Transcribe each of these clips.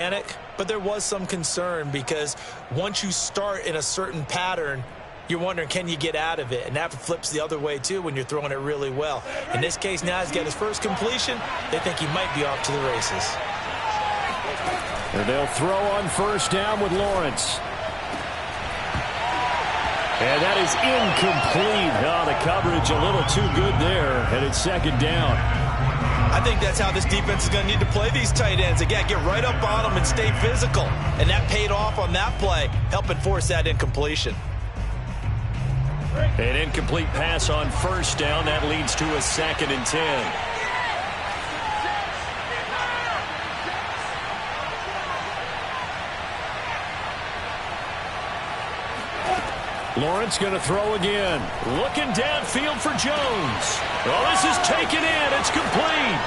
But there was some concern because once you start in a certain pattern, you're wondering, can you get out of it? And that flips the other way, too, when you're throwing it really well. In this case, now he's got his first completion. They think he might be off to the races. And they'll throw on first down with Lawrence. And that is incomplete. Oh, the coverage a little too good there, and it's second down. I think that's how this defense is going to need to play these tight ends. Again, get right up on them and stay physical. And that paid off on that play, helping force that incompletion. An incomplete pass on first down. That leads to a 2nd and 10. Lawrence going to throw again. Looking downfield for Jones. Oh, this is taken in. It's complete.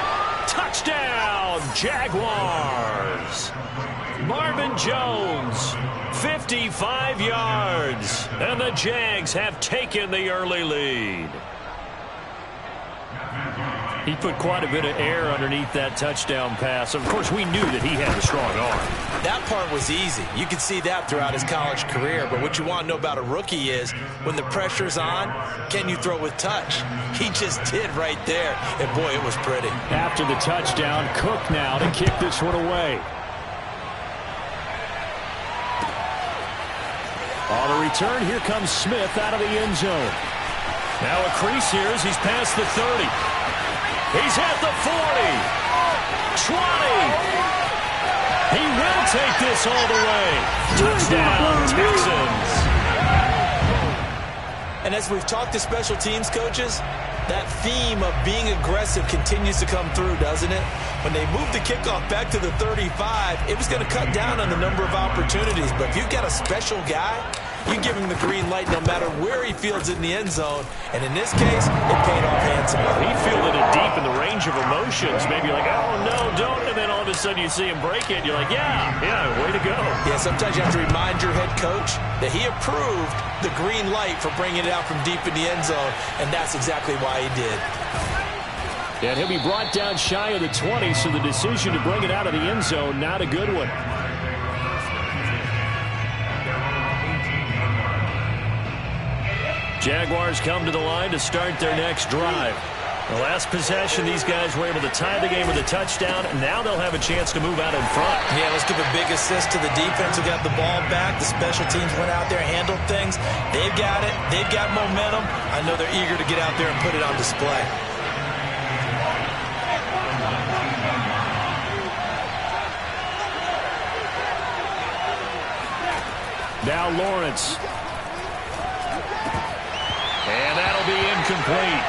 Touchdown, Jaguars. Marvin Jones, 55 yards. And the Jags have taken the early lead. He put quite a bit of air underneath that touchdown pass. Of course, we knew that he had a strong arm. That part was easy. You could see that throughout his college career. But what you want to know about a rookie is when the pressure's on, can you throw with touch? He just did right there. And, boy, it was pretty. After the touchdown, Cook now to kick this one away. On the return, here comes Smith out of the end zone. Now a crease here as he's past the 30. He's at the 40. 20. He will take this all the way. Touchdown, Texans. And as we've talked to special teams coaches, that theme of being aggressive continues to come through, doesn't it? When they moved the kickoff back to the 35, it was going to cut down on the number of opportunities. But if you've got a special guy, you give him the green light no matter where he fields it in the end zone. And in this case, it paid off handsomely. He fielded it deep in the range of emotions. Maybe like, oh, no, don't. And then all of a sudden you see him break it. And you're like, yeah, way to go. Yeah, sometimes you have to remind your head coach that he approved the green light for bringing it out from deep in the end zone. And that's exactly why he did. And he'll be brought down shy of the 20, so the decision to bring it out of the end zone, not a good one. Jaguars come to the line to start their next drive. The last possession, these guys were able to tie the game with a touchdown, and now they'll have a chance to move out in front. Yeah, let's give a big assist to the defense who got the ball back. The special teams went out there, handled things. They've got it. They've got momentum. I know they're eager to get out there and put it on display. Now Lawrence. And that'll be incomplete.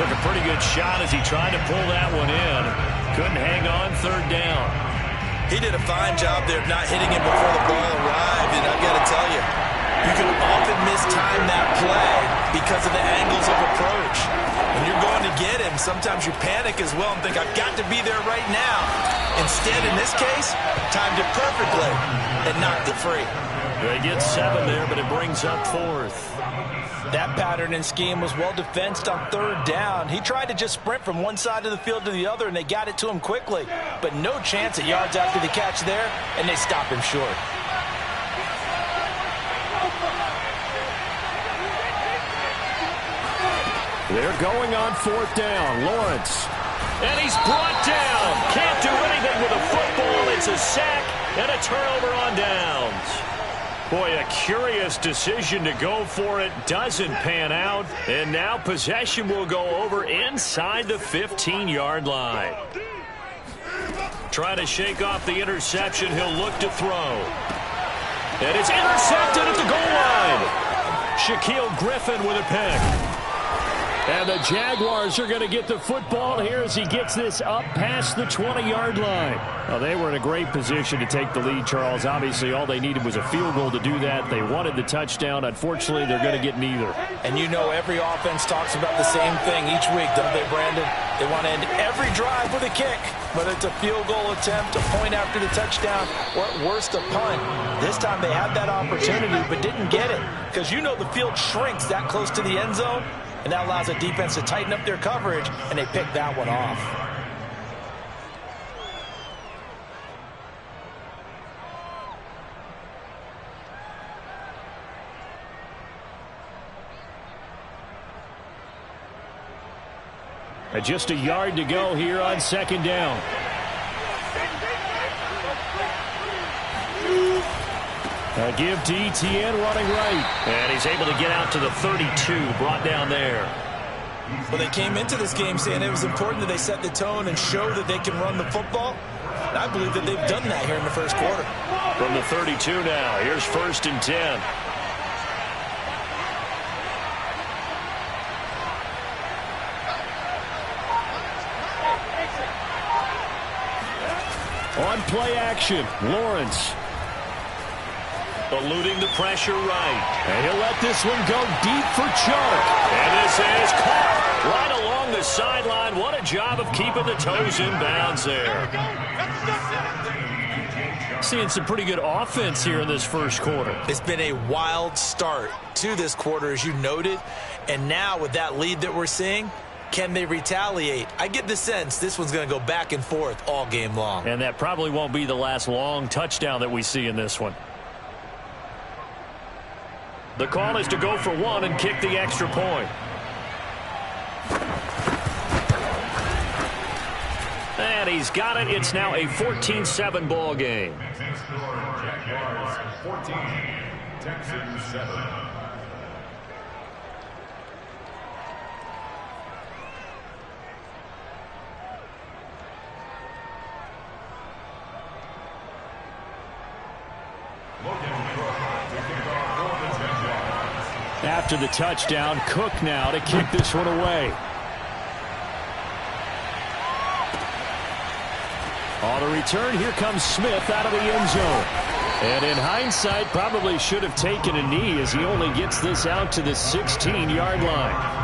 Took a pretty good shot as he tried to pull that one in. Couldn't hang on, third down. He did a fine job there of not hitting him before the ball arrived. And I've got to tell you, you can often mistime that play because of the angles of approach. When you're going to get him, sometimes you panic as well and think, I've got to be there right now. Instead, in this case, timed it perfectly and knocked it free. They get 7 there, but it brings up 4th. That pattern and scheme was well defensed on third down. He tried to just sprint from one side of the field to the other, and they got it to him quickly. But no chance at yards after the catch there, and they stop him short. They're going on 4th down. Lawrence. And he's brought down. Can't do anything with a football. It's a sack and a turnover on downs. Boy, a curious decision to go for it. Doesn't pan out. And now possession will go over inside the 15-yard line. Trying to shake off the interception. He'll look to throw. And it's intercepted at the goal line. Shaquille Griffin with a pick. And the Jaguars are going to get the football here as he gets this up past the 20-yard line. Well, they were in a great position to take the lead, Charles. Obviously, all they needed was a field goal to do that. They wanted the touchdown. Unfortunately, they're going to get neither. And you know every offense talks about the same thing each week, don't they, Brandon? They want to end every drive with a kick, whether it's a field goal attempt, a point after the touchdown, or at worst, a punt. This time they had that opportunity but didn't get it because you know the field shrinks that close to the end zone. And that allows the defense to tighten up their coverage, and they pick that one off. Just a yard to go here on second down. A give to Etienne running right. And he's able to get out to the 32, brought down there. Well, they came into this game saying it was important that they set the tone and show that they can run the football. And I believe that they've done that here in the first quarter. From the 32 now, here's 1st and 10. On play action, Lawrence. Eluding the pressure right. And he'll let this one go deep for Chuck. And this is caught right along the sideline. What a job of keeping the toes in bounds there. Seeing some pretty good offense here in this first quarter. It's been a wild start to this quarter, as you noted. And now with that lead that we're seeing, can they retaliate? I get the sense this one's going to go back and forth all game long. And that probably won't be the last long touchdown that we see in this one. The call is to go for one and kick the extra point. And he's got it. It's now a 14-7 ball game. 14, Texans 7. After the touchdown, Cook now to kick this one away. On the return, here comes Smith out of the end zone. And in hindsight, probably should have taken a knee as he only gets this out to the 16-yard line.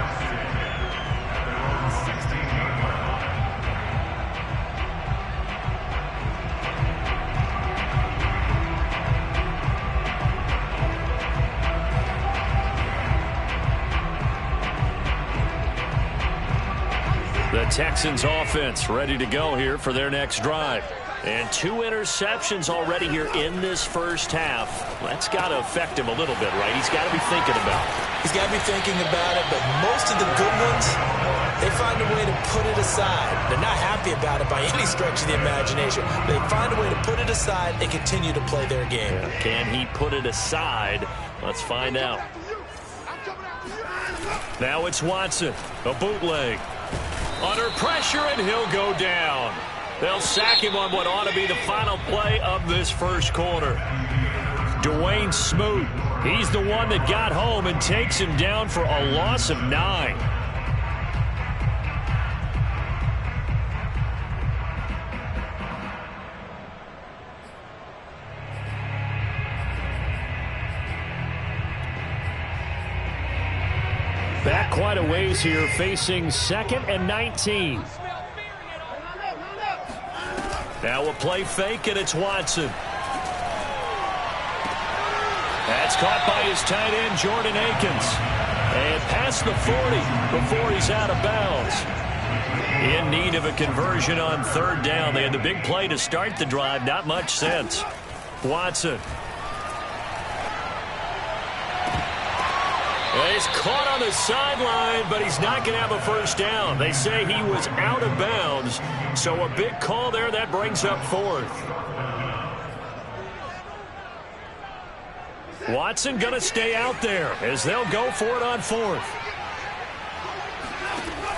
The Texans offense ready to go here for their next drive. And 2 interceptions already here in this first half. That's got to affect him a little bit, right? He's got to be thinking about it. He's got to be thinking about it, but most of the good ones, they find a way to put it aside. They're not happy about it by any stretch of the imagination. They find a way to put it aside and continue to play their game. Can he put it aside? Let's find out. Now it's Watson, a bootleg. Under pressure, and he'll go down. They'll sack him on what ought to be the final play of this first quarter. Dwayne Smoov, he's the one that got home and takes him down for a loss of 9. Back quite a ways here, facing 2nd and 19. Now a play fake, and it's Watson. That's caught by his tight end, Jordan Akins. And past the 40 before he's out of bounds. In need of a conversion on 3rd down. They had the big play to start the drive. Not much sense. Watson. He's caught on the sideline, but he's not going to have a first down. They say he was out of bounds, so a big call there that brings up 4th. Watson going to stay out there as they'll go for it on 4th.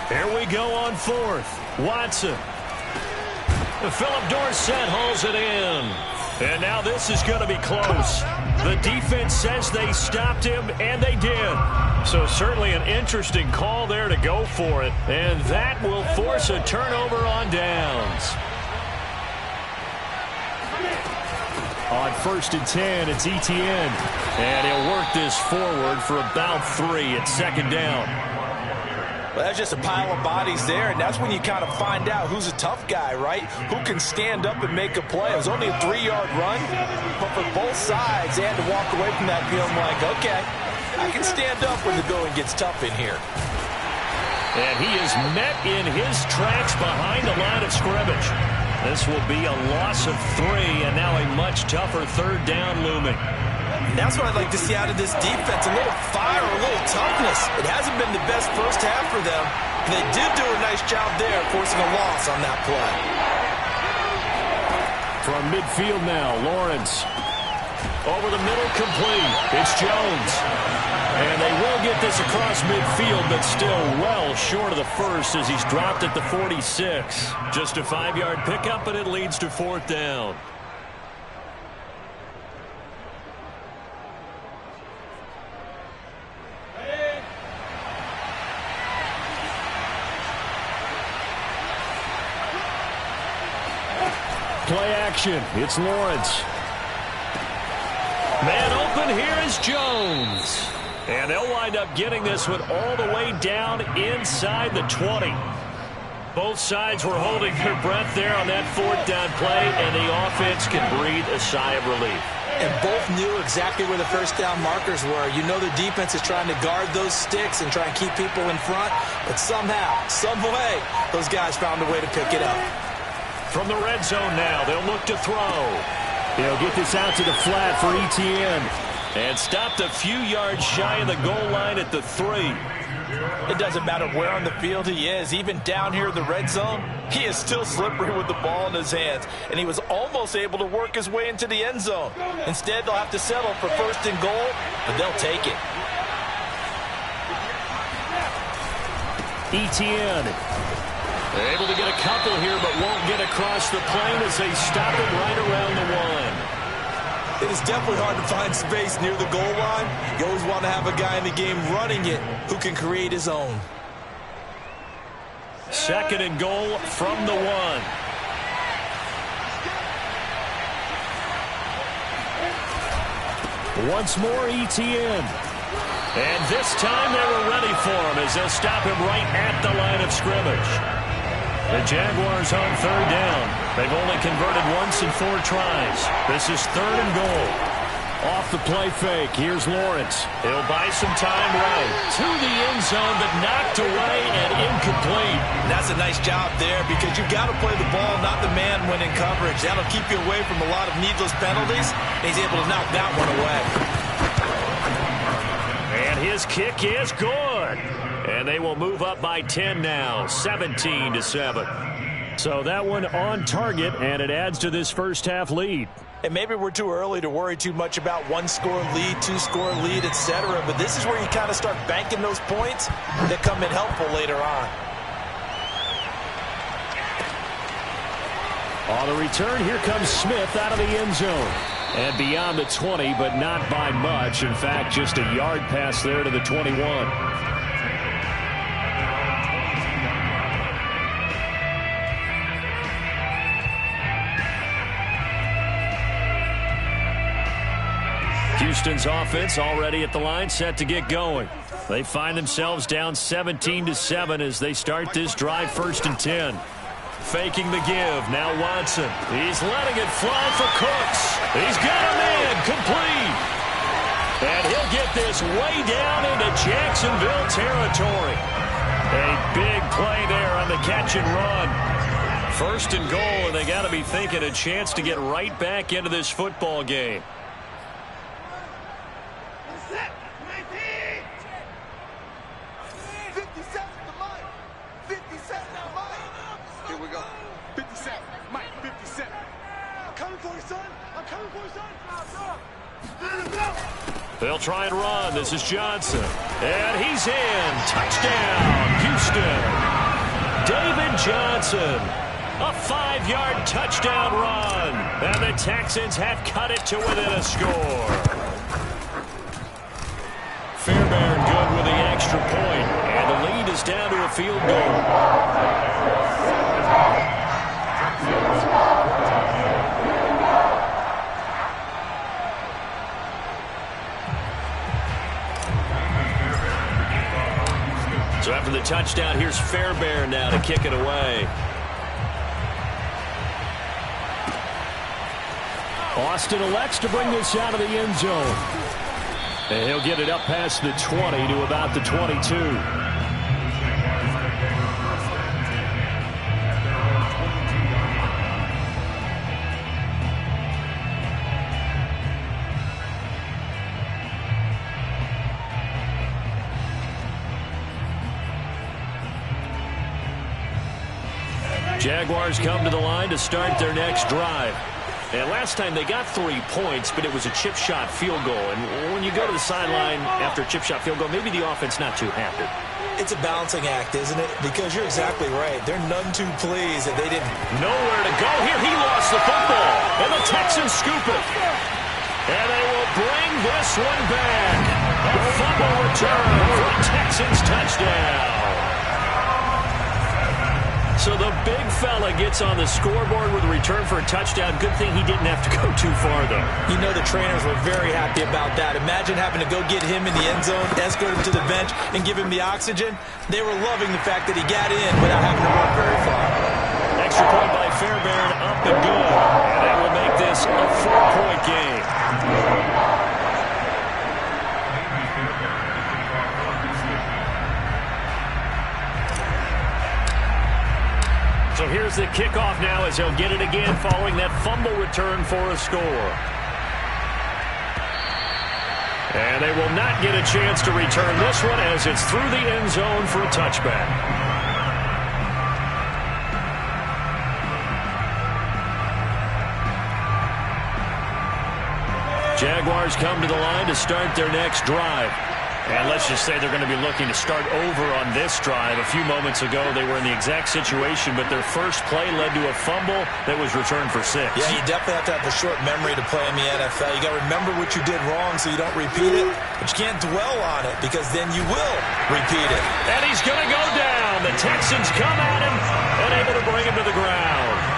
Here we go on 4th. Watson. Philip Dorsett hauls it in. And now this is going to be close. The defense says they stopped him, and they did. So certainly an interesting call there to go for it. And that will force a turnover on downs. On 1st and 10, it's Etienne. And he'll work this forward for about 3 at 2nd down. Well, that's just a pile of bodies there, and that's when you kind of find out who's a tough guy, right? Who can stand up and make a play. It was only a 3-yard run, but for both sides, they had to walk away from that feeling like, okay, I can stand up when the going gets tough in here. And he is met in his tracks behind the line of scrimmage. This will be a loss of 3, and now a much tougher 3rd down looming. And that's what I'd like to see out of this defense, a little fire, a little toughness. It hasn't been the best first half for them. And they did do a nice job there, forcing a loss on that play. From midfield now, Lawrence. Over the middle, complete. It's Jones. And they will get this across midfield, but still well short of the first as he's dropped at the 46. Just a 5-yard pickup, and it leads to 4th down. Play action. It's Lawrence. Man open, here is Jones. And they'll wind up getting this one all the way down inside the 20. Both sides were holding their breath there on that 4th down play, and the offense can breathe a sigh of relief. And both knew exactly where the first down markers were. You know the defense is trying to guard those sticks and try and keep people in front, but somehow, some way, those guys found a way to pick it up. From the red zone now, they'll look to throw. They'll get this out to the flat for Etienne. And stopped a few yards shy of the goal line at the 3. It doesn't matter where on the field he is. Even down here in the red zone, he is still slippery with the ball in his hands. And he was almost able to work his way into the end zone. Instead, they'll have to settle for 1st and goal, but they'll take it. Etienne. They're able to get a couple here, but won't get across the plane as they stop him right around the 1. It is definitely hard to find space near the goal line. You always want to have a guy in the game running it who can create his own. 2nd and goal from the 1. Once more, Etienne. And this time they were ready for him as they'll stop him right at the line of scrimmage. The Jaguars on 3rd down. They've only converted once in 4 tries. This is 3rd and goal. Off the play fake, here's Lawrence. He'll buy some time right to the end zone, but knocked away and incomplete. And that's a nice job there because you've got to play the ball, not the man when in coverage. That'll keep you away from a lot of needless penalties. And he's able to knock that one away. And his kick is good. And they will move up by 10 now, 17-7. So that one on target, and it adds to this first half lead. And maybe we're too early to worry too much about 1-score lead, 2-score lead, etc. But this is where you kind of start banking those points that come in helpful later on. On the return, here comes Smith out of the end zone. And beyond the 20, but not by much. In fact, just a yard pass there to the 21. Houston's offense already at the line, set to get going. They find themselves down 17-7 as they start this drive 1st and 10. Faking the give. Now Watson. He's letting it fly for Cooks. He's got a man complete. And he'll get this way down into Jacksonville territory. A big play there on the catch and run. 1st and goal, and they got to be thinking a chance to get right back into this football game. They'll try and run. This is Johnson. And he's in. Touchdown, Houston. David Johnson. A 5-yard touchdown run. And the Texans have cut it to within a score. Fairbairn good with the extra point. And the lead is down to a field goal. So after the touchdown, here's Fairbairn now to kick it away. Austin elects to bring this out of the end zone. And he'll get it up past the 20 to about the 22. Jaguars come to the line to start their next drive. And last time they got 3 points, but it was a chip shot field goal. And when you go to the sideline after a chip shot field goal, maybe the offense not too happy. It's a balancing act, isn't it? Because you're exactly right. They're none too pleased that they didn't. Nowhere to go here. He lost the football. And the Texans scoop it. And they will bring this one back. A fumble return for a Texans touchdown. So the big fella gets on the scoreboard with a return for a touchdown. Good thing he didn't have to go too far, though. You know the trainers were very happy about that. Imagine having to go get him in the end zone, escort him to the bench, and give him the oxygen. They were loving the fact that he got in without having to run very far. Extra point by Fairbairn, up and good. And that will make this a 4-point game. So here's the kickoff now as he'll get it again following that fumble return for a score. And they will not get a chance to return this one as it's through the end zone for a touchback. Jaguars come to the line to start their next drive. And let's just say they're going to be looking to start over on this drive. A few moments ago, they were in the exact situation, but their first play led to a fumble that was returned for 6. Yeah, you definitely have to have a short memory to play in the NFL. You got to remember what you did wrong so you don't repeat it, but you can't dwell on it because then you will repeat it. And he's going to go down. The Texans come at him and able to bring him to the ground.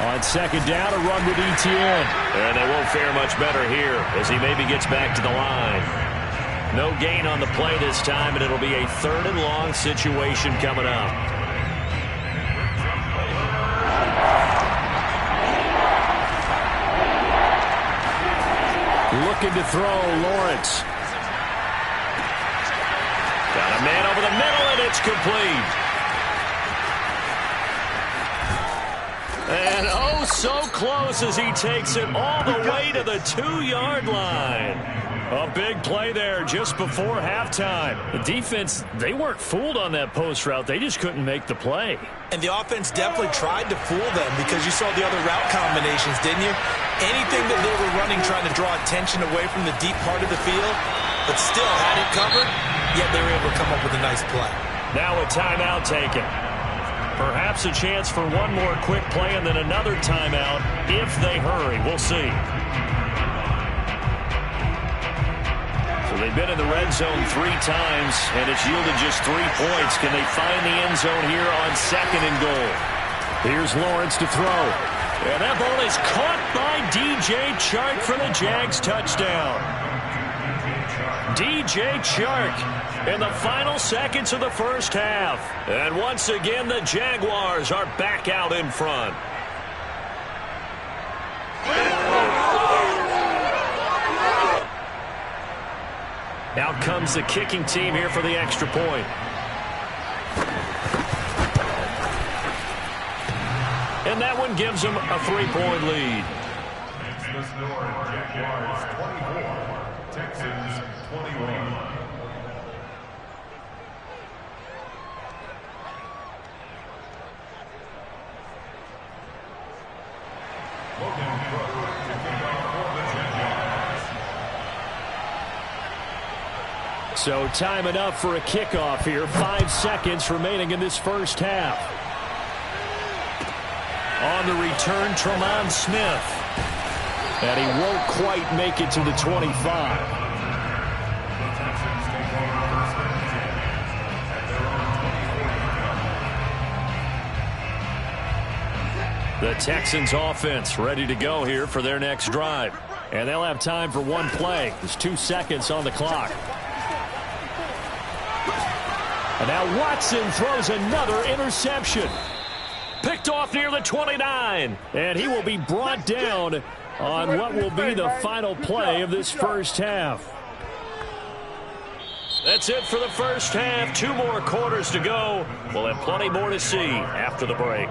On second down, a run with Etienne. And they won't fare much better here as he maybe gets back to the line. No gain on the play this time, and it'll be a 3rd and long situation coming up. Looking to throw, Lawrence. Got a man over the middle, and it's complete. And oh, so close as he takes it all the way to the 2-yard line. A big play there just before halftime. The defense, they weren't fooled on that post route. They just couldn't make the play. And the offense definitely tried to fool them because you saw the other route combinations, didn't you? Anything that they were running trying to draw attention away from the deep part of the field, but still had it covered, yet they were able to come up with a nice play. Now a timeout taken. Perhaps a chance for one more quick play and then another timeout if they hurry. We'll see. So they've been in the red zone 3 times, and it's yielded just 3 points. Can they find the end zone here on 2nd and goal? Here's Lawrence to throw. And that ball is caught by DJ Chark for the Jags touchdown. DJ Chark in the final seconds of the first half. And once again, the Jaguars are back out in front. Out comes the kicking team here for the extra point. And that one gives them a 3-point lead. The score, Jaguars 24, Texans 21. So time enough for a kickoff here. 5 seconds remaining in this first half. On the return, Tremont Smith. And he won't quite make it to the 25. The Texans offense ready to go here for their next drive. And they'll have time for one play. There's 2 seconds on the clock. And now Watson throws another interception. Picked off near the 29. And he will be brought down on what will be the final play of this first half. That's it for the first half. 2 more quarters to go. We'll have plenty more to see after the break.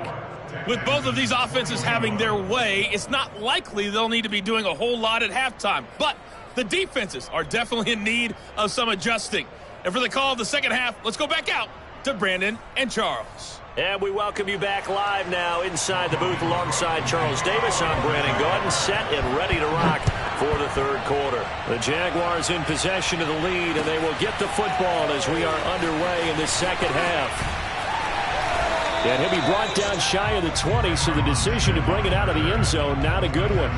With both of these offenses having their way, it's not likely they'll need to be doing a whole lot at halftime. But the defenses are definitely in need of some adjusting. And for the call of the second half, let's go back out to Brandon and Charles. And we welcome you back live now inside the booth alongside Charles Davis. I'm Brandon Gaudin, set and ready to rock for the third quarter. The Jaguars in possession of the lead, and they will get the football as we are underway in the second half. And he'll be brought down shy of the 20, so the decision to bring it out of the end zone, not a good one.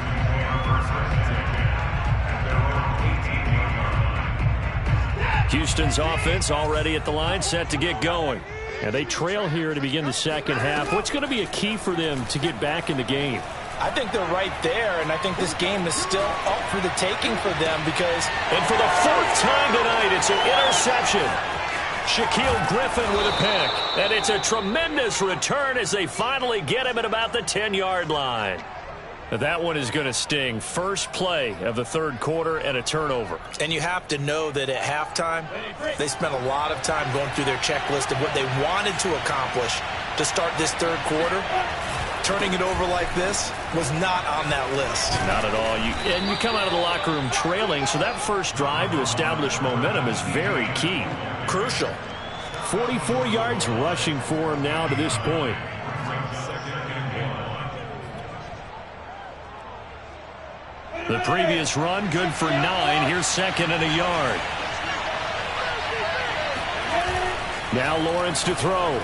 Houston's offense already at the line, set to get going. And they trail here to begin the second half. What's going to be a key for them to get back in the game? I think they're right there, and I think this game is still up for the taking for them because... And for the fourth time tonight, it's an interception. Shaquille Griffin with a pick. And it's a tremendous return as they finally get him at about the 10-yard line. That one is going to sting. First play of the third quarter and a turnover. And you have to know that at halftime, they spent a lot of time going through their checklist of what they wanted to accomplish to start this third quarter. Turning it over like this was not on that list. Not at all. And you come out of the locker room trailing, so that first drive to establish momentum is very key. Crucial. 44 yards rushing for him now to this point. The previous run, good for 9. Here's second and a yard. Now Lawrence to throw.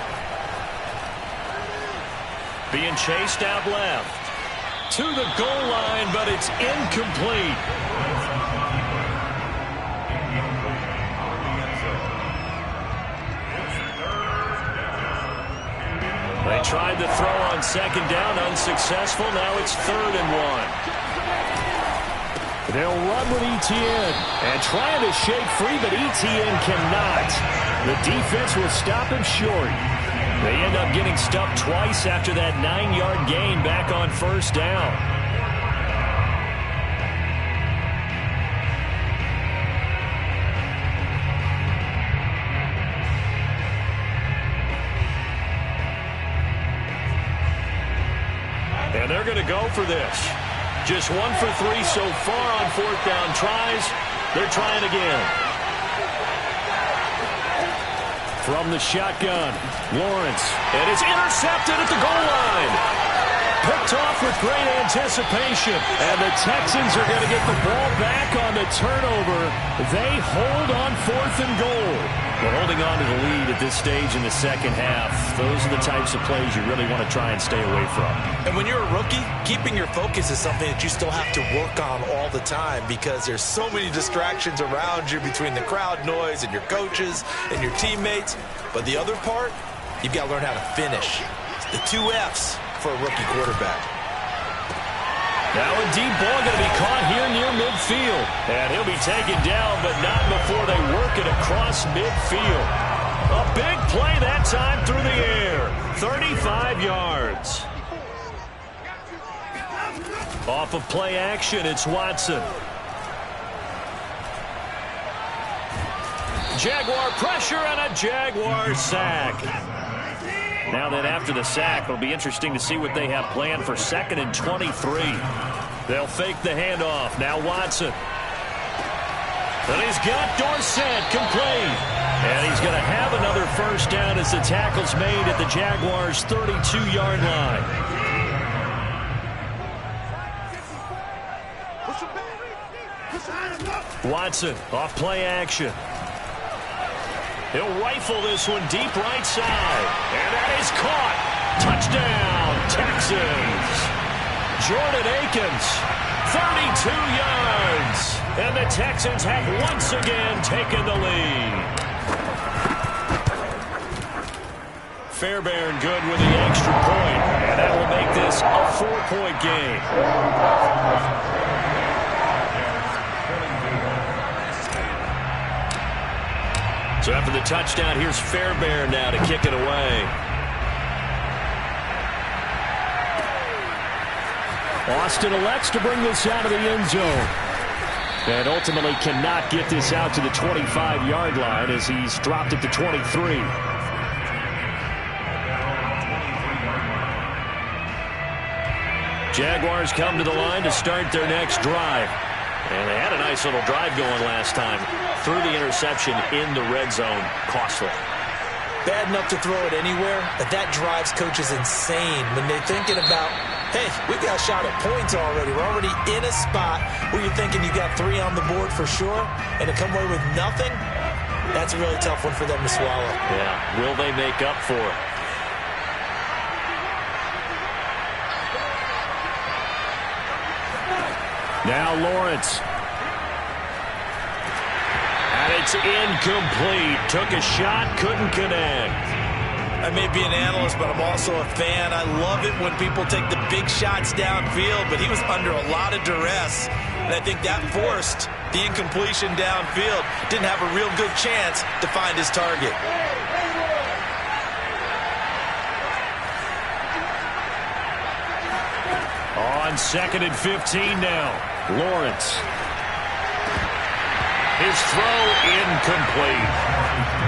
Being chased out left. To the goal line, but it's incomplete. They tried to throw on second down, unsuccessful. Now it's 3rd and 1. They'll run with Etienne and trying to shake free, but Etienne cannot. The defense will stop him short. They end up getting stuffed twice after that 9-yard gain back on first down. And they're going to go for this. Just 1 for 3 so far on fourth down tries. They're trying again. From the shotgun, Lawrence. And it's intercepted at the goal line. Picked off with great anticipation. And the Texans are going to get the ball back on the turnover. They hold on 4th and goal. But holding on to the lead at this stage in the second half, those are the types of plays you really want to try and stay away from. And when you're a rookie, keeping your focus is something that you still have to work on all the time because there's so many distractions around you between the crowd noise and your coaches and your teammates. But the other part, you've got to learn how to finish. It's the 2 F's for a rookie quarterback. Now a deep ball going to be caught here near midfield. And he'll be taken down, but not before they work it across midfield. A big play that time through the air. 35 yards. Off of play action, it's Watson. Jaguar pressure and a Jaguar sack. Now then, after the sack, it'll be interesting to see what they have planned for 2nd and 23. They'll fake the handoff. Now Watson. And he's got Dorsett complete. And he's going to have another first down as the tackle's made at the Jaguars' 32-yard line. Watson off play action. He'll rifle this one deep right side. And that is caught. Touchdown, Texans. Jordan Akins, 32 yards. And the Texans have once again taken the lead. Fairbairn good with the extra point. And that will make this a 4-point game. So after the touchdown, here's Fairbairn now to kick it away. Austin elects to bring this out of the end zone. And ultimately cannot get this out to the 25-yard line as he's dropped it to 23. Jaguars come to the line to start their next drive. And they had a nice little drive going last time. Threw the interception in the red zone. Costly. Bad enough to throw it anywhere, but that drives coaches insane when they're thinking about, hey, we got a shot at points already. We're already in a spot where you're thinking you got 3 on the board for sure, and to come away with nothing, that's a really tough one for them to swallow. Yeah, will they make up for it? Now Lawrence. And it's incomplete. Took a shot, couldn't connect. I may be an analyst, but I'm also a fan. I love it when people take the big shots downfield, but he was under a lot of duress, and I think that forced the incompletion downfield. Didn't have a real good chance to find his target. On 2nd and 15 now. Lawrence. His throw incomplete.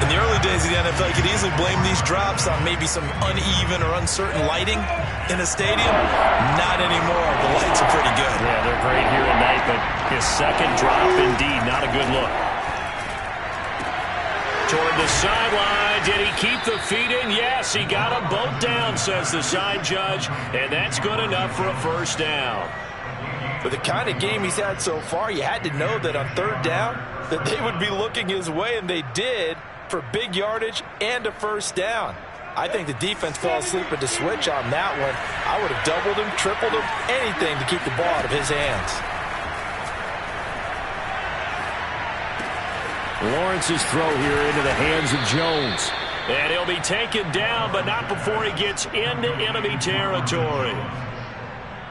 In the early days of the NFL, you could easily blame these drops on maybe some uneven or uncertain lighting in a stadium. Not anymore. The lights are pretty good. Yeah, they're great here at night, but his second drop, indeed, not a good look. Toward the sideline. Did he keep the feet in? Yes, he got them both down, says the side judge, and that's good enough for a first down. For the kind of game he's had so far, you had to know that on 3rd down that they would be looking his way, and they did, for big yardage and a first down. I think the defense fell asleep at the switch on that one. I would have doubled him, tripled him, anything to keep the ball out of his hands. Lawrence's throw here into the hands of Jones. And he'll be taken down, but not before he gets into enemy territory.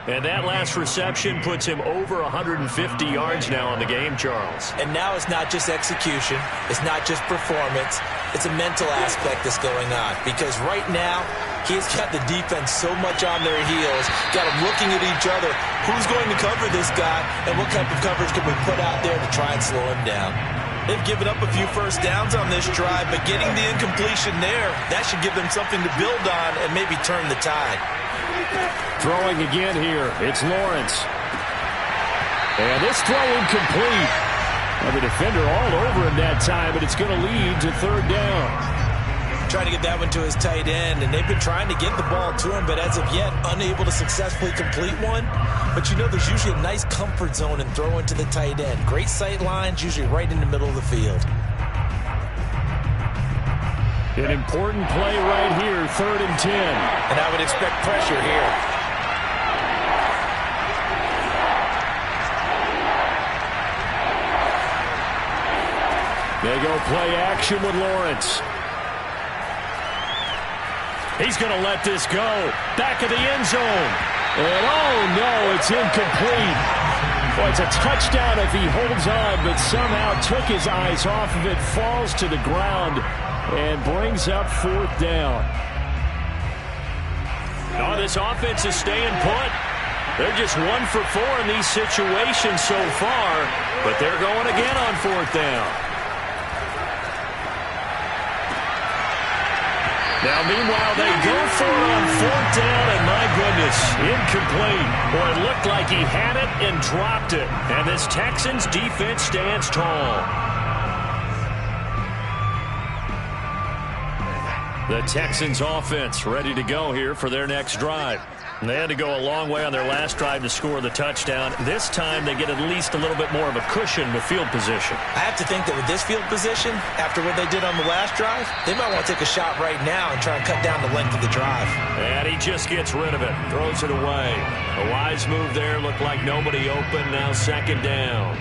And that last reception puts him over 150 yards now on the game, Charles. And now it's not just execution. It's not just performance. It's a mental aspect that's going on. Because right now, he's got the defense so much on their heels, got them looking at each other. Who's going to cover this guy, and what type of coverage can we put out there to try and slow him down? They've given up a few first downs on this drive, but getting the incompletion there, that should give them something to build on and maybe turn the tide. Throwing again here, it's Lawrence. And this throw incomplete. Well, the defender all over him that time, but it's going to lead to 3rd down. Trying to get that one to his tight end, and they've been trying to get the ball to him, but as of yet, unable to successfully complete one. But you know there's usually a nice comfort zone in throwing to the tight end. Great sight lines, usually right in the middle of the field. An important play right here, 3rd and 10. And I would expect pressure here. They go play action with Lawrence. He's going to let this go. Back of the end zone. And oh no, it's incomplete. Well, it's a touchdown if he holds on, but somehow took his eyes off of it, falls to the ground, and brings up 4th down. Oh, this offense is staying put. They're just 1 for 4 in these situations so far, but they're going again on 4th down. Now, meanwhile, they go for it on 4th down, and my goodness, incomplete. Boy, it looked like he had it and dropped it. And this Texans defense stands tall. The Texans offense ready to go here for their next drive. And they had to go a long way on their last drive to score the touchdown. This time they get at least a little bit more of a cushion with field position. I have to think that with this field position, after what they did on the last drive, they might want to take a shot right now and try and cut down the length of the drive. And he just gets rid of it, throws it away. A wise move there, looked like nobody open, now 2nd down.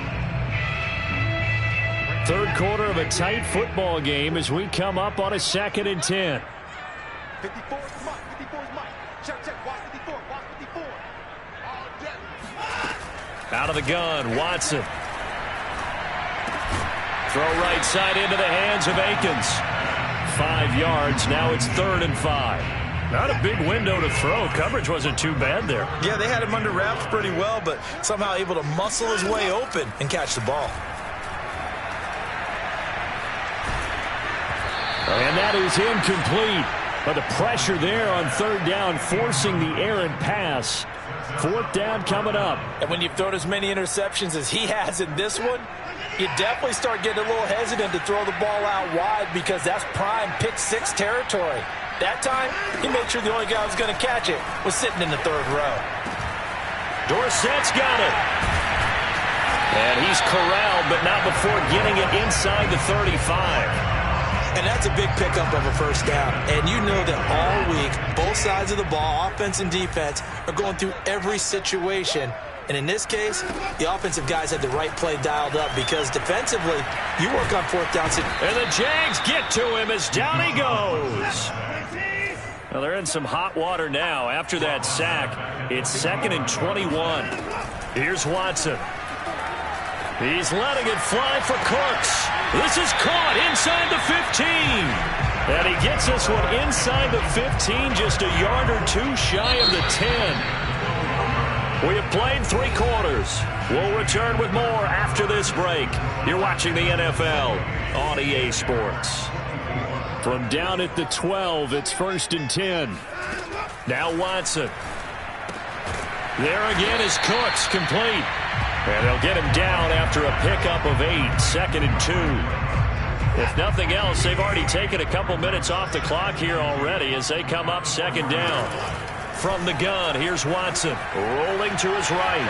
3rd quarter of a tight football game as we come up on a 2nd and 10. 54 is Mike. 54 is Mike. Check, check. Watch 54. Watch 54. Out of the gun, Watson. Throw right side into the hands of Akins. 5 yards. Now it's 3rd and 5. Not a big window to throw. Coverage wasn't too bad there. Yeah, they had him under wraps pretty well, but somehow able to muscle his way open and catch the ball. And that is incomplete. But the pressure there on 3rd down, forcing the errant pass. 4th down coming up. And when you've thrown as many interceptions as he has in this one, you definitely start getting a little hesitant to throw the ball out wide because that's prime pick 6 territory. That time, he made sure the only guy who was going to catch it was sitting in the 3rd row. Dorsett's got it. And he's corralled, but not before getting it inside the 35. And that's a big pickup of a 1st down. And you know that all week, both sides of the ball, offense and defense, are going through every situation. And in this case, the offensive guys had the right play dialed up because defensively, you work on 4th down. And the Jags get to him as down he goes. Well, they're in some hot water now. After that sack, it's 2nd and 21. Here's Watson. He's letting it fly for Cooks. This is caught inside the 15. And he gets this one inside the 15, just a yard or 2 shy of the 10. We have played 3 quarters. We'll return with more after this break. You're watching the NFL on EA Sports. From down at the 12, it's 1st and 10. Now Watson. There again is Cooks, complete. And they'll get him down after a pickup of 8, 2nd and 2. If nothing else, they've already taken a couple minutes off the clock here already as they come up 2nd down. From the gun, here's Watson, rolling to his right.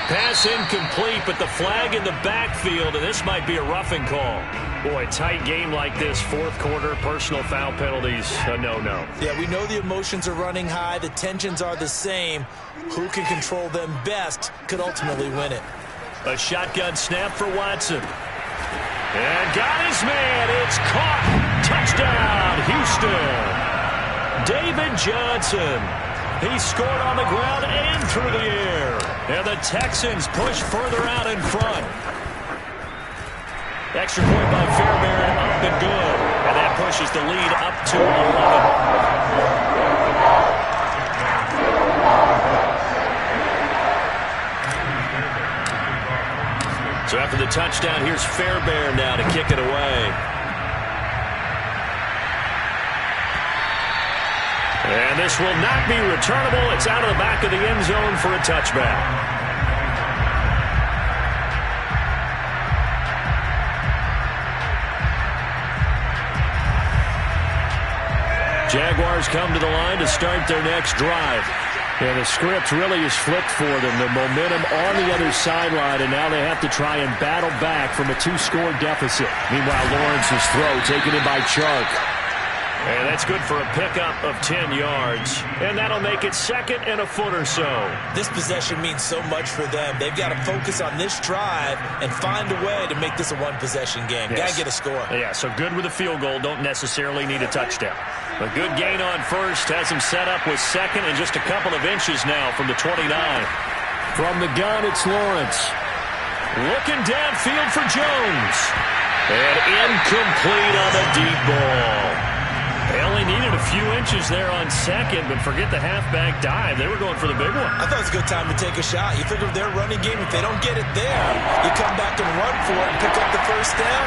Pass incomplete, but the flag in the backfield, and this might be a roughing call. Boy, tight game like this, 4th quarter, personal foul penalties, a no-no. Yeah, we know the emotions are running high, the tensions are the same. Who can control them best could ultimately win it. A shotgun snap for Watson. And got his man, it's caught. Touchdown, Houston. David Johnson. He scored on the ground and through the air. And the Texans push further out in front. Extra point by Fairbairn, up and good. And that pushes the lead up to 11. So after the touchdown, here's Fairbairn now to kick it away. And this will not be returnable. It's out of the back of the end zone for a touchback. Jaguars come to the line to start their next drive. And the script really is flipped for them. The momentum on the other sideline, and now they have to try and battle back from a 2-score deficit. Meanwhile, Lawrence's throw taken in by Chark. And that's good for a pickup of 10 yards. And that'll make it 2nd and a foot or so. This possession means so much for them. They've got to focus on this drive and find a way to make this a one-possession game. Yes. Got to get a score. Yeah, so good with a field goal. Don't necessarily need a touchdown. A good gain on 1st. Has him set up with 2nd and just a couple of inches now from the 29. From the gun, it's Lawrence. Looking downfield for Jones. And incomplete on the deep ball. They only needed a few inches there on 2nd, but forget the halfback dive. They were going for the big one. I thought it was a good time to take a shot. You figure with their running game, if they don't get it there, you come back and run for it and pick up the 1st down.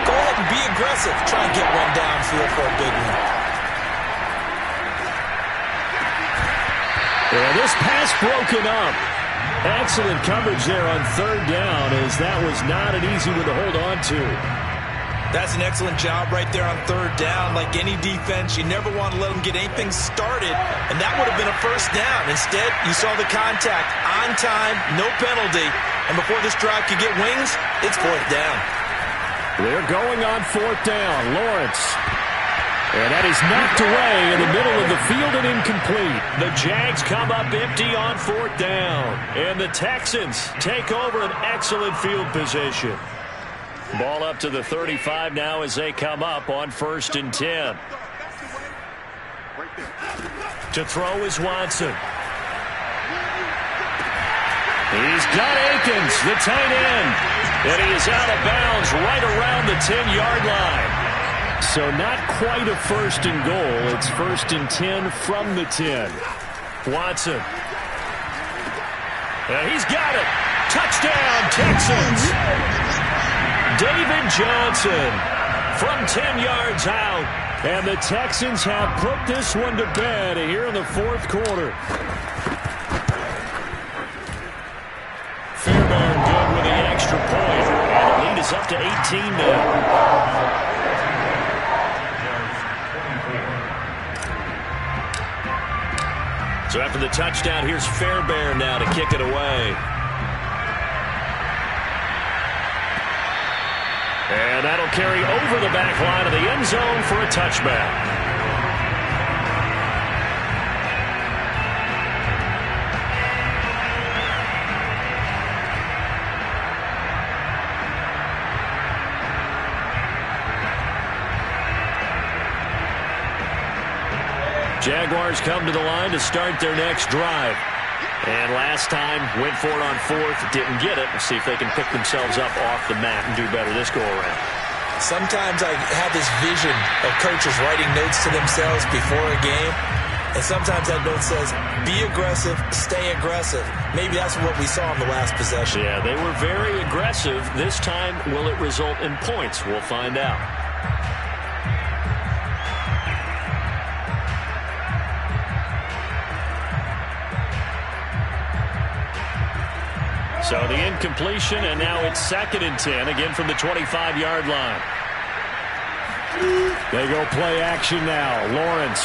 Go ahead and be aggressive. Try and get one downfield for a big one. Yeah, this pass broken up. Excellent coverage there on 3rd down, as that was not an easy one to hold on to. That's an excellent job right there on 3rd down. Like any defense, you never want to let them get anything started, and that would have been a 1st down. Instead, you saw the contact on time, no penalty, and before this drive could get wings, it's 4th down. They're going on 4th down. Lawrence. And that is knocked away in the middle of the field and incomplete. The Jags come up empty on 4th down, and the Texans take over an excellent field position. Ball up to the 35 now as they come up on 1st and 10. To throw is Watson. He's got Akins, the tight end. And he is out of bounds right around the 10-yard line. So not quite a 1st and goal. It's 1st and 10 from the 10. Watson. He's got it. Touchdown, Texans. David Johnson from 10 yards out And the Texans have put this one to bed here in the fourth quarter. Fairbairn good with the extra point. And the lead is up to 18 now. So after the touchdown, here's Fairbairn now to kick it away. And that'll carry over the back line of the end zone for a touchback. Jaguars come to the line to start their next drive. And last time, went for it on fourth, didn't get it. We'll see if they can pick themselves up off the mat and do better this go-around. Sometimes I have this vision of coaches writing notes to themselves before a game. And sometimes that note says, be aggressive, stay aggressive. Maybe that's what we saw in the last possession. Yeah, they were very aggressive. This time, will it result in points? We'll find out. So the incompletion, and now it's 2nd and 10, again from the 25-yard line. They go play action now. Lawrence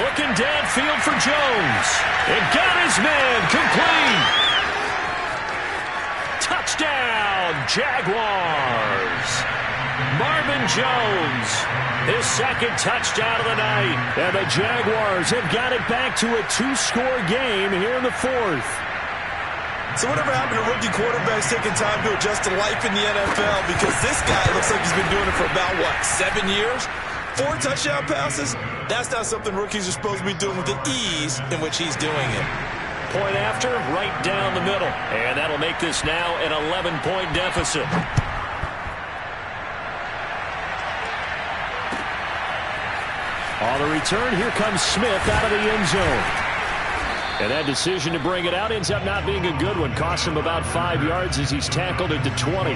looking downfield for Jones. It got his man complete. Touchdown, Jaguars. Marvin Jones, his 2nd touchdown of the night. And the Jaguars have got it back to a 2-score game here in the 4th. So whatever happened to rookie quarterbacks taking time to adjust to life in the NFL? Because this guy looks like he's been doing it for about, 7 years? 4 touchdown passes? That's not something rookies are supposed to be doing with the ease in which he's doing it. Point after, right down the middle. And that'll make this now an 11-point deficit. On the return, here comes Smith out of the end zone. And that decision to bring it out ends up not being a good one. Costs him about 5 yards as he's tackled at the 20.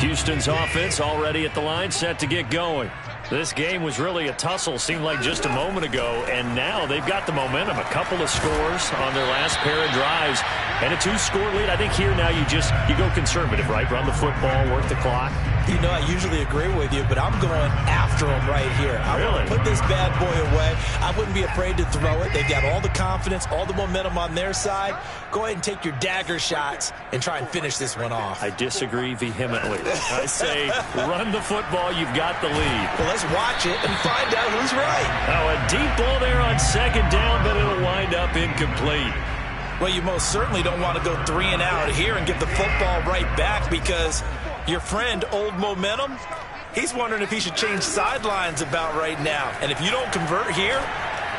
Houston's offense already at the line, set to get going. This game was really a tussle, seemed like just a moment ago, and now they've got the momentum. A couple of scores on their last pair of drives, and a 2-score lead. I think here now you go conservative, right? Run the football, work the clock. You know, I usually agree with you, but I'm going after him right here. I want to put this bad boy away. I wouldn't be afraid to throw it. They've got all the confidence, all the momentum on their side. Go ahead and take your dagger shots and try and finish this one off. I disagree vehemently. I say run the football. You've got the lead. Well, let's watch it and find out who's right. Oh, a deep ball there on 2nd down, but it'll wind up incomplete. Well, you most certainly don't want to go 3 and out here and give the football right back, because your friend, Old Momentum, he's wondering if he should change sidelines about right now. And if you don't convert here,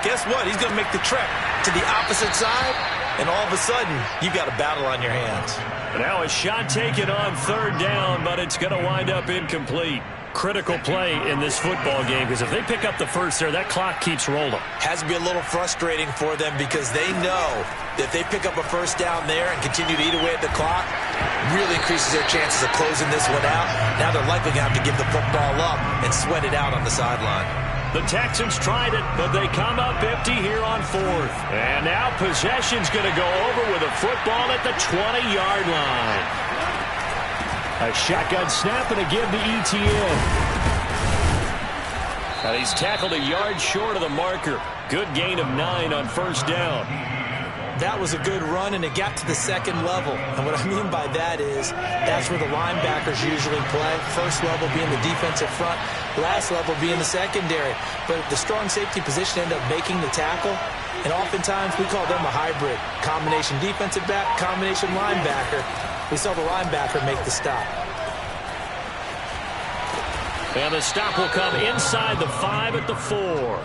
guess what? He's going to make the trek to the opposite side, and all of a sudden, you've got a battle on your hands. Now a shot taken on 3rd down, but it's going to wind up incomplete. Critical play in this football game, because if they pick up the first there, that clock keeps rolling. Has to be a little frustrating for them, because they know that if they pick up a first down there and continue to eat away at the clock, really increases their chances of closing this one out. Now they're likely going to have to give the football up and sweat it out on the sideline. The Texans tried it, but they come up empty here on 4th. And now possession's going to go over with a football at the 20-yard line. A shotgun snap and a give to ETN. And he's tackled a yard short of the marker. Good gain of 9 on 1st down. That was a good run, and it got to the 2nd level. And what I mean by that is that's where the linebackers usually play. First level being the defensive front, last level being the secondary. But the strong safety position ended up making the tackle. And oftentimes we call them a hybrid. Combination defensive back, combination linebacker. We saw the linebacker make the stop. And the stop will come inside the 5 at the 4.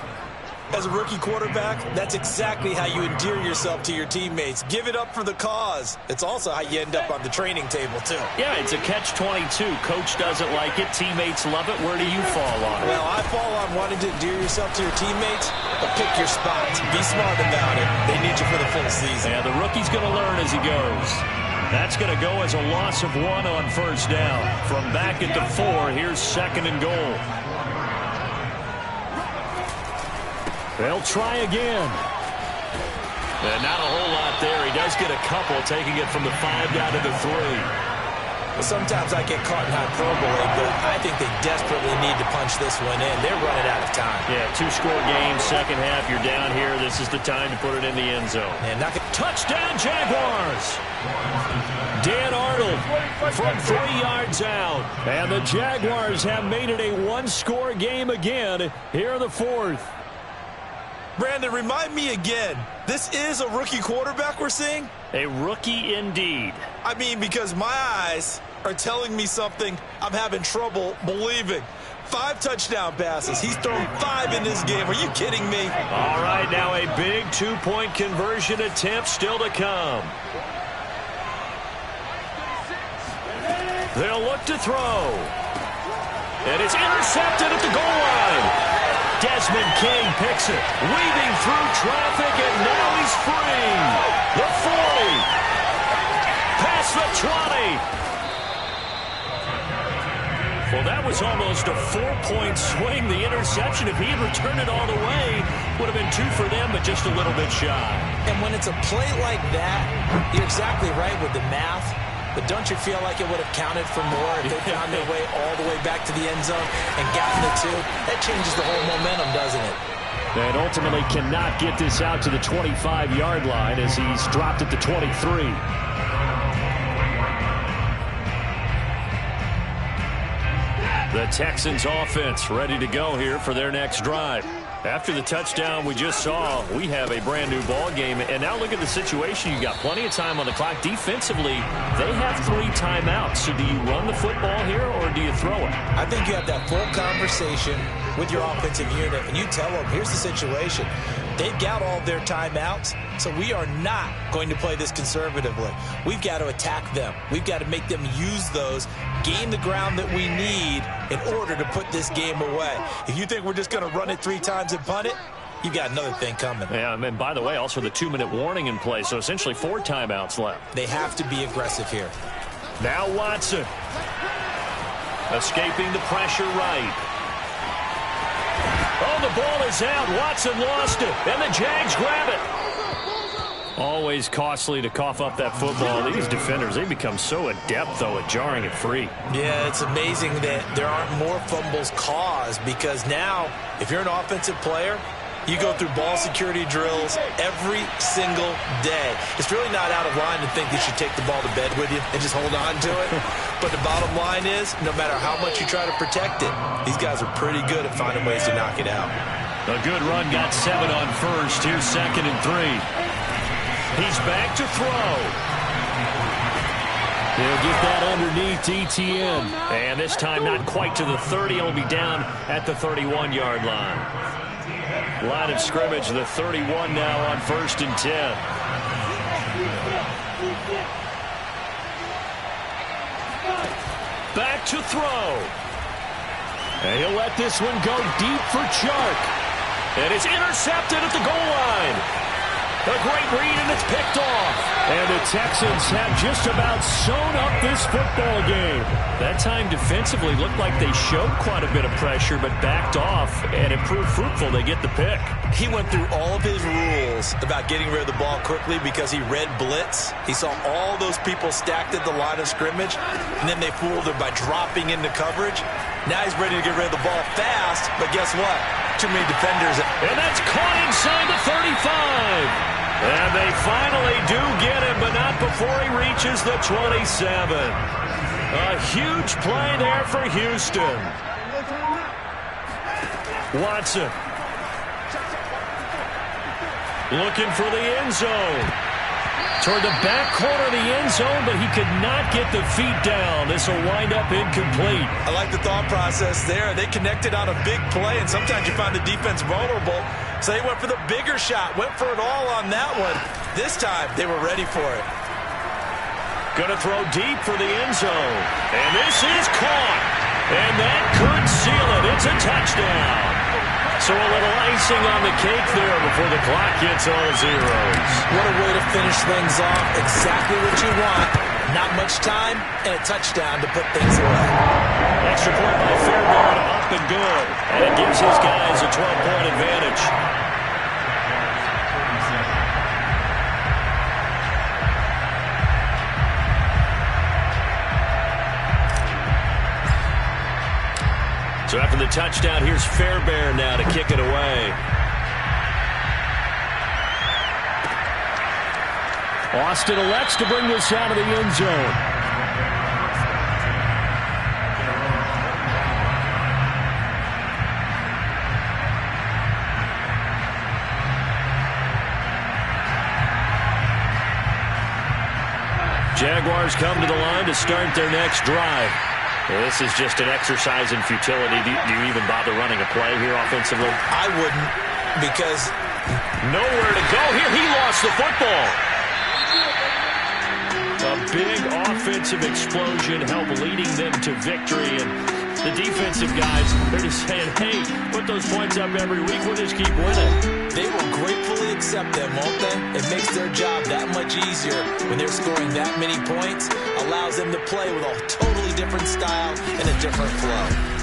As a rookie quarterback, that's exactly how you endear yourself to your teammates. Give it up for the cause. It's also how you end up on the training table, too. Yeah, it's a catch-22. Coach doesn't like it. Teammates love it. Where do you fall on it? Well, I fall on wanting to endear yourself to your teammates, but pick your spots. Be smart about it. They need you for the full season. Yeah, the rookie's going to learn as he goes. That's going to go as a loss of 1 on first down. From back at the 4, here's 2nd and goal. They'll try again. And not a whole lot there. He does get a couple, taking it from the 5 down to the 3. Well, sometimes I get caught in hyperbole, but I think they desperately need to punch this one in. They're running out of time. Yeah, 2-score game, second half. You're down here. This is the time to put it in the end zone. And touchdown, Jaguars! Dan Arnold from 3 yards out. And the Jaguars have made it a 1-score game again here in the 4th. Brandon, remind me again, this is a rookie quarterback we're seeing? A rookie indeed. I mean, because my eyes are telling me something I'm having trouble believing. 5 touchdown passes. He's thrown 5 in this game. Are you kidding me? All right, now a big 2-point conversion attempt still to come. They'll look to throw. And it's intercepted at the goal line. Desmond King picks it, weaving through traffic, and now he's free. The 40, past the 20. Well, that was almost a 4-point swing. The interception, if he had returned it all the way, would have been 2 for them, but just a little bit shy. And when it's a play like that, you're exactly right with the math. But don't you feel like it would have counted for more if they found their way all the way back to the end zone and gotten the 2? That changes the whole momentum, doesn't it? And ultimately cannot get this out to the 25-yard line as he's dropped at the 23. The Texans offense ready to go here for their next drive. After the touchdown we just saw, we have a brand new ball game. And now look at the situation. You got plenty of time on the clock. Defensively, they have 3 timeouts. So do you run the football here or do you throw it? I think you have that full conversation with your offensive unit, and you tell them, here's the situation. They've got all their timeouts, so we are not going to play this conservatively. We've got to attack them. We've got to make them use those, gain the ground that we need in order to put this game away. If you think we're just going to run it 3 times and punt it, you got another thing coming. Yeah, and by the way, also the 2-minute warning in play, so essentially 4 timeouts left. They have to be aggressive here. Now Watson. Escaping the pressure right. Oh, the ball is out. Watson lost it, and the Jags grab it. Always costly to cough up that football. These defenders, they become so adept, though, at jarring it free. Yeah, it's amazing that there aren't more fumbles caused because now, if you're an offensive player, you go through ball security drills every single day. It's really not out of line to think you should take the ball to bed with you and just hold on to it. But the bottom line is, no matter how much you try to protect it, these guys are pretty good at finding ways to knock it out. A good run got 7 on first. Here's 2nd and 3. He's back to throw. He'll get that underneath ETN. And this time not quite to the 30. He'll be down at the 31-yard line. Line of scrimmage, the 31 now on 1st and 10. Back to throw. And he'll let this one go deep for Chark. And it's intercepted at the goal line. A great read, and it's picked off. And the Texans have just about sewn up this football game. That time defensively looked like they showed quite a bit of pressure, but backed off, and it proved fruitful. They get the pick. He went through all of his rules about getting rid of the ball quickly because he read blitz. He saw all those people stacked at the line of scrimmage, and then they fooled him by dropping into coverage. Now he's ready to get rid of the ball fast, but guess what? Too many defenders. And that's caught inside the 35. And they finally do get him, but not before he reaches the 27. A huge play there for Houston. Watson. Looking for the end zone. Toward the back corner of the end zone, but he could not get the feet down. This will wind up incomplete. I like the thought process there. They connected on a big play, and sometimes you find the defense vulnerable. So they went for the bigger shot, went for it all on that one. This time, they were ready for it. Going to throw deep for the end zone. And this is caught. And that could seal it. It's a touchdown. So a little icing on the cake there before the clock hits all zeros. What a way to finish things off. Exactly what you want. Not much time and a touchdown to put things away. Extra point by Fairbairn, up and good. And it gives his guys a 12-point advantage. So after the touchdown, here's Fairbairn now to kick it away. Austin elects to bring this out of the end zone. Jaguars come to the line to start their next drive. This is just an exercise in futility. Do you even bother running a play here offensively? I wouldn't, because nowhere to go here. He lost the football. A big offensive explosion helped leading them to victory. And the defensive guys, they're just saying, hey, put those points up every week. We'll just keep winning. They will gratefully accept them, won't they? It makes their job that much easier when they're scoring that many points. Allows them to play with a totally different style and a different flow.